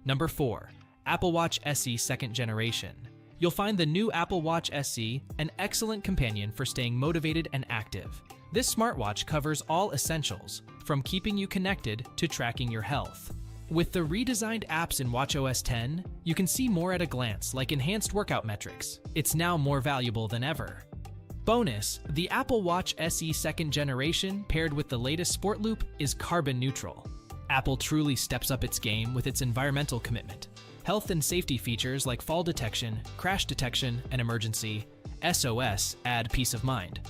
Number 4. Apple Watch SE second generation. You'll find the new Apple Watch SE an excellent companion for staying motivated and active. This smartwatch covers all essentials, from keeping you connected to tracking your health. With the redesigned apps in watchOS 10, you can see more at a glance, like enhanced workout metrics. It's now more valuable than ever. Bonus, the Apple Watch SE second generation paired with the latest Sport Loop is carbon neutral. Apple truly steps up its game with its environmental commitment. Health and safety features like fall detection, crash detection, and emergency SOS add peace of mind.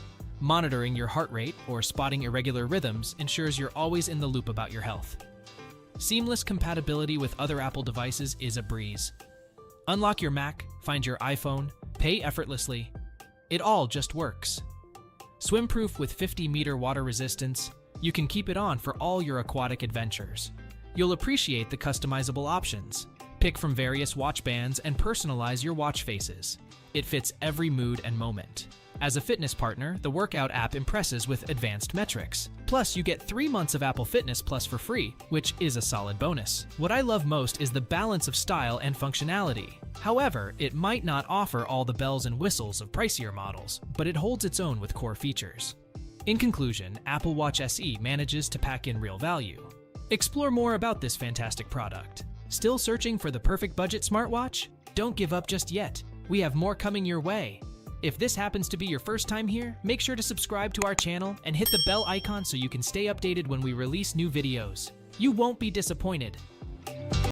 Monitoring your heart rate or spotting irregular rhythms ensures you're always in the loop about your health. Seamless compatibility with other Apple devices is a breeze. Unlock your Mac, find your iPhone, pay effortlessly. It all just works. Swim-proof with 50-meter water resistance, you can keep it on for all your aquatic adventures. You'll appreciate the customizable options. Pick from various watch bands and personalize your watch faces. It fits every mood and moment. As a fitness partner, the workout app impresses with advanced metrics. Plus, you get 3 months of Apple Fitness Plus for free, which is a solid bonus. What I love most is the balance of style and functionality. However, it might not offer all the bells and whistles of pricier models, but it holds its own with core features. In conclusion, Apple Watch SE manages to pack in real value. Explore more about this fantastic product. Still searching for the perfect budget smartwatch? Don't give up just yet. We have more coming your way. If this happens to be your first time here, make sure to subscribe to our channel and hit the bell icon so you can stay updated when we release new videos. You won't be disappointed.